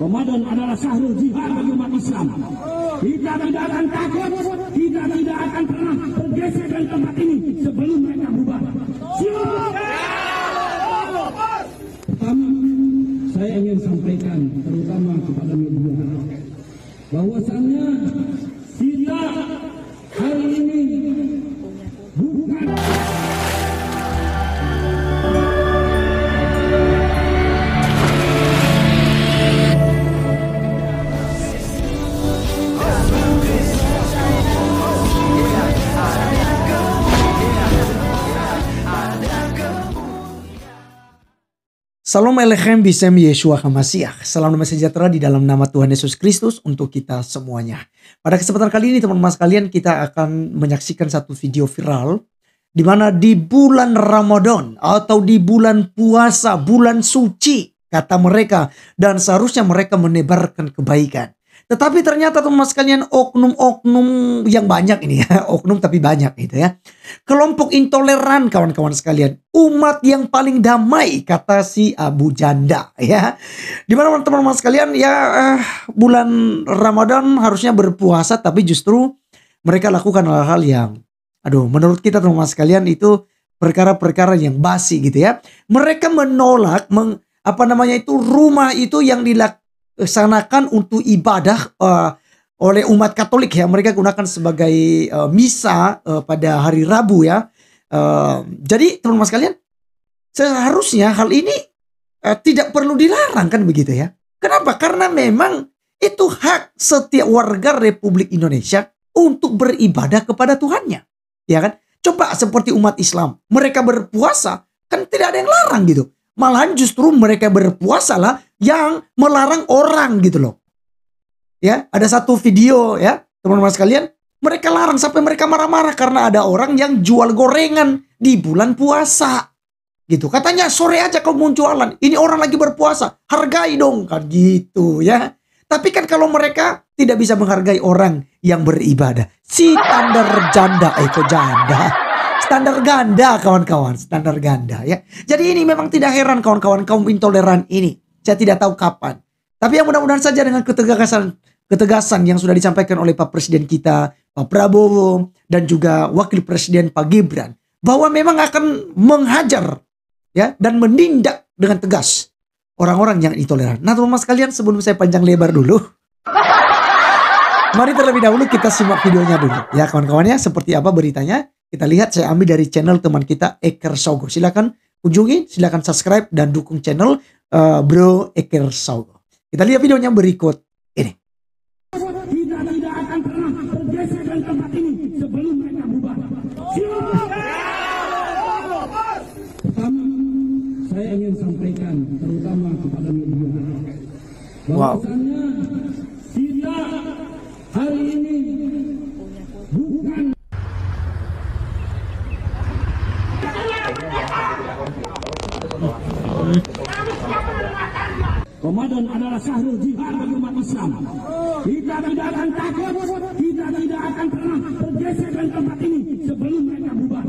Ramadan adalah syahrul jihad bagi umat Islam. Kita tidak akan takut, kita tidak akan pernah bergeser dari tempat ini sebelum mereka berubah. Pertama, saya ingin sampaikan terutama kepada media bahwasannya kita hari ini bukan Salam Alechem Bisem Yeshua HaMashiach. Salam damai sejahtera di dalam nama Tuhan Yesus Kristus untuk kita semuanya. Pada kesempatan kali ini teman-teman sekalian, kita akan menyaksikan satu video viral di mana di bulan Ramadan atau di bulan puasa, bulan suci kata mereka, dan seharusnya mereka menebarkan kebaikan. Tetapi ternyata teman-teman sekalian, oknum-oknum yang banyak ini ya, oknum tapi banyak gitu ya. Kelompok intoleran kawan-kawan sekalian, umat yang paling damai kata si Abu Janda ya. Dimana teman-teman sekalian ya, bulan Ramadan harusnya berpuasa tapi justru mereka lakukan hal-hal yang menurut kita teman-teman sekalian itu perkara-perkara yang basi gitu ya. Mereka menolak rumah itu yang dilaksanakan untuk ibadah oleh umat Katolik ya. Mereka gunakan sebagai misa pada hari Rabu ya. Jadi teman-teman sekalian, seharusnya hal ini tidak perlu dilarang kan begitu ya. Kenapa? Karena memang itu hak setiap warga Republik Indonesia untuk beribadah kepada Tuhannya. Ya kan? Coba seperti umat Islam, mereka berpuasa kan tidak ada yang larang gitu. Malahan justru mereka berpuasalah yang melarang orang gitu loh. Ya, ada satu video ya, teman-teman sekalian, mereka larang sampai mereka marah-marah karena ada orang yang jual gorengan di bulan puasa. Gitu. Katanya sore aja kau mau jualan. Ini orang lagi berpuasa, hargai dong kan gitu ya. Tapi kan kalau mereka tidak bisa menghargai orang yang beribadah, standar standar ganda kawan-kawan, standar ganda ya. Jadi ini memang tidak heran kawan-kawan kaum intoleran ini. Saya tidak tahu kapan. Tapi yang mudah-mudahan saja dengan ketegasan yang sudah disampaikan oleh Pak Presiden kita, Pak Prabowo, dan juga Wakil Presiden Pak Gibran, bahwa memang akan menghajar ya dan menindak dengan tegas orang-orang yang intoleran. Nah teman-teman sekalian, sebelum saya panjang lebar dulu, mari terlebih dahulu kita simak videonya dulu. Ya kawan-kawannya, seperti apa beritanya? Kita lihat, saya ambil dari channel teman kita Eker Saugo. Silakan kunjungi, silakan subscribe dan dukung channel Bro Eker Saugo. Kita lihat videonya berikut ini. Kita tidak akan pernah bergeser dari tempat ini sebelum mereka berubah. Pertama, saya ingin sampaikan terutama kepada media bahwasannya kita hari ini bukan Ramadan adalah syahrul jihad bagi umat Islam. Kita tidak akan takut, kita tidak akan pernah bergeser dari tempat ini sebelum mereka berubah.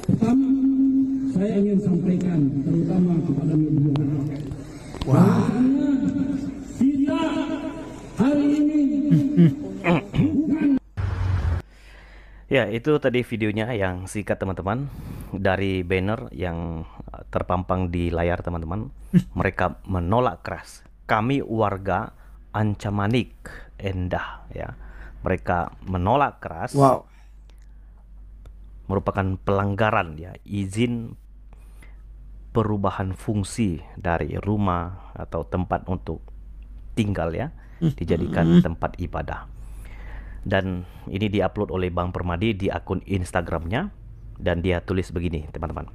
Pertama, saya ingin sampaikan terutama kepada media bahwasannya kita hari ini bukan. Ya, itu tadi videonya yang singkat teman-teman, dari banner yang terpampang di layar teman-teman. Mereka menolak keras. Kami warga Ancamanik Endah ya. Mereka menolak keras. Merupakan pelanggaran ya, izin perubahan fungsi dari rumah atau tempat untuk tinggal ya, dijadikan tempat ibadah. Dan ini diupload oleh Bang Permadi di akun Instagramnya, dan dia tulis begini teman-teman: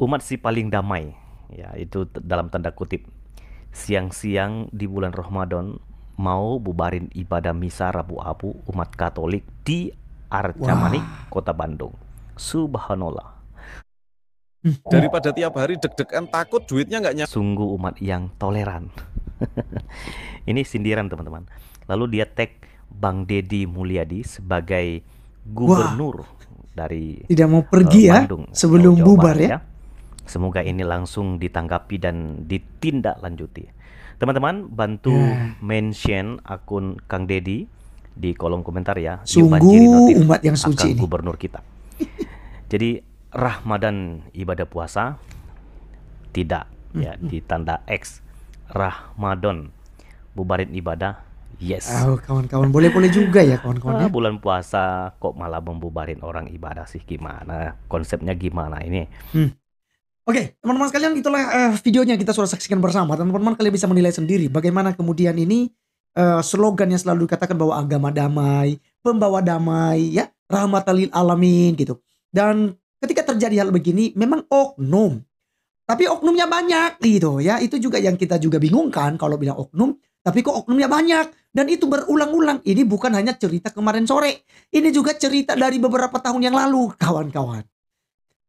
umat si paling damai ya, itu dalam tanda kutip, siang-siang di bulan Ramadan mau bubarin ibadah misa Rabu Abu umat Katolik di Arcamanik, Kota Bandung. Subhanallah. Daripada tiap hari deg-degan takut duitnya nggak nyampe. Sungguh umat yang toleran. Ini sindiran teman-teman. Lalu dia tag Bang Deddy Mulyadi sebagai gubernur dari Tidak mau pergi ya Bandung, sebelum Jawa bubar Barat ya. Semoga ini langsung ditanggapi dan ditindaklanjuti. Teman-teman bantu Ya. mention akun Kang Dedi di kolom komentar ya. Yuk banjiri Sungguh notif umat yang suci akan ini. gubernur kita. Jadi Ramadan ibadah puasa tidak ya ditanda X. Ramadan bubarin ibadah yes. Oh, kawan-kawan boleh juga ya kawan-kawan ya. Bulan puasa kok malah membubarin orang ibadah sih, gimana? Konsepnya gimana ini? Oke, teman-teman sekalian, itulah videonya kita sudah saksikan bersama. Teman-teman kalian bisa menilai sendiri bagaimana kemudian ini slogan yang selalu dikatakan bahwa agama damai, pembawa damai, ya, rahmatan lil alamin gitu. Dan ketika terjadi hal begini, memang oknum. Tapi oknumnya banyak gitu ya. Itu juga yang kita juga bingungkan kalau bilang oknum. Tapi kok oknumnya banyak. Dan itu berulang-ulang. Ini bukan hanya cerita kemarin sore. Ini juga cerita dari beberapa tahun yang lalu kawan-kawan.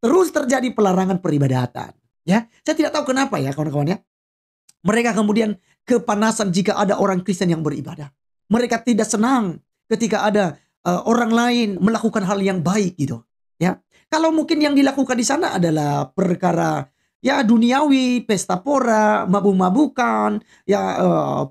Terus terjadi pelarangan peribadatan. Ya, saya tidak tahu kenapa ya kawan-kawan ya. Mereka kemudian kepanasan jika ada orang Kristen yang beribadah. Mereka tidak senang ketika ada orang lain melakukan hal yang baik gitu. Ya, kalau mungkin yang dilakukan di sana adalah perkara ya duniawi, pesta pora, mabuk-mabukan, ya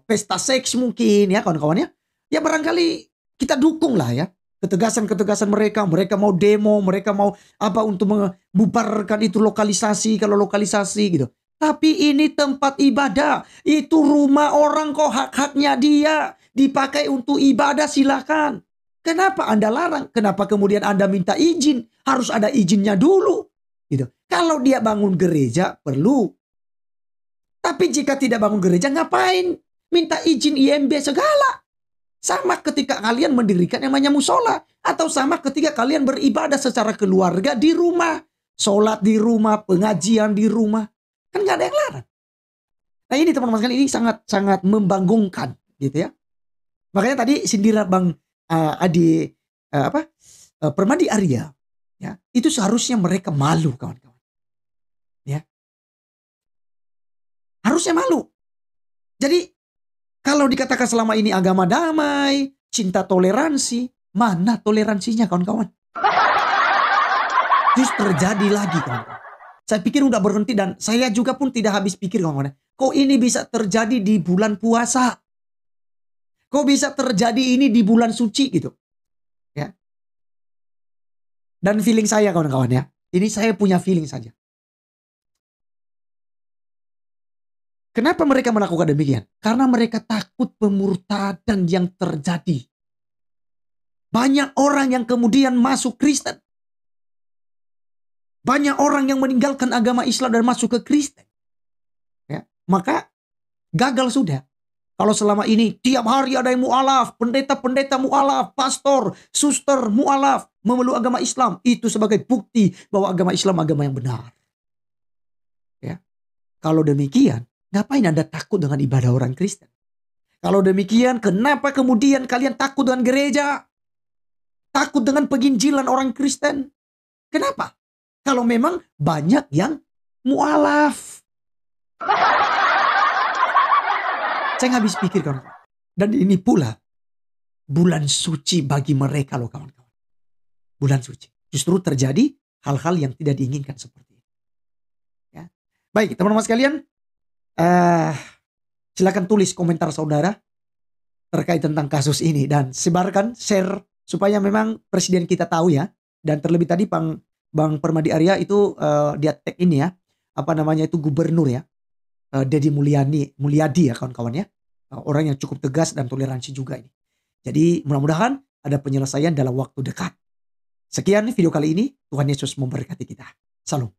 pesta seks mungkin ya kawan-kawan ya. Ya barangkali kita dukung lah ya. Ketegasan-ketegasan mereka mau demo, mereka mau apa untuk membubarkan itu lokalisasi, kalau lokalisasi gitu. Tapi ini tempat ibadah, itu rumah orang kok, hak-haknya dia dipakai untuk ibadah, silakan. Kenapa Anda larang? Kenapa kemudian Anda minta izin? Harus ada izinnya dulu. Gitu. Kalau dia bangun gereja perlu. Tapi jika tidak bangun gereja ngapain? Minta izin IMB segala. Sama ketika kalian mendirikan yang namanya musola. Atau sama ketika kalian beribadah secara keluarga di rumah. Sholat di rumah, pengajian di rumah. Kan gak ada yang larang. Nah ini teman-teman sekalian, ini sangat membanggungkan gitu ya. Makanya tadi sindiran Bang Adi Permadi Arya. Ya, itu seharusnya mereka malu kawan-kawan. Ya. Harusnya malu. Jadi kalau dikatakan selama ini agama damai, cinta toleransi, mana toleransinya kawan-kawan? Terus terjadi lagi kawan-kawan. Saya pikir udah berhenti dan saya juga pun tidak habis pikir kawan-kawan. Kok ini bisa terjadi di bulan puasa? Kok bisa terjadi ini di bulan suci gitu? Ya. Dan feeling saya kawan-kawan ya. Ini saya punya feeling saja. Kenapa mereka melakukan demikian? Karena mereka takut pemurtadan yang terjadi. Banyak orang yang kemudian masuk Kristen. Banyak orang yang meninggalkan agama Islam dan masuk ke Kristen. Ya, maka gagal sudah. Kalau selama ini tiap hari ada yang mu'alaf, pendeta-pendeta mu'alaf, pastor, suster mu'alaf, memeluk agama Islam. Itu sebagai bukti bahwa agama Islam agama yang benar. Ya. Kalau demikian, ngapain Anda takut dengan ibadah orang Kristen? Kalau demikian, kenapa kemudian kalian takut dengan gereja? Takut dengan penginjilan orang Kristen? Kenapa? Kalau memang banyak yang mu'alaf. Saya nggak habis pikir kawan-kawan. Dan ini pula bulan suci bagi mereka loh kawan-kawan. Bulan suci. Justru terjadi hal-hal yang tidak diinginkan seperti itu. Ya. Baik teman-teman sekalian. Silakan tulis komentar saudara terkait tentang kasus ini. Dan sebarkan, share. Supaya memang presiden kita tahu ya. Dan terlebih tadi Bang Permadi Arya itu dia tag ini ya. Apa namanya itu gubernur ya. Deddy Mulyadi ya kawan-kawan ya. Orang yang cukup tegas dan toleransi juga ini. Jadi mudah-mudahan ada penyelesaian dalam waktu dekat. Sekian video kali ini. Tuhan Yesus memberkati kita. Salam.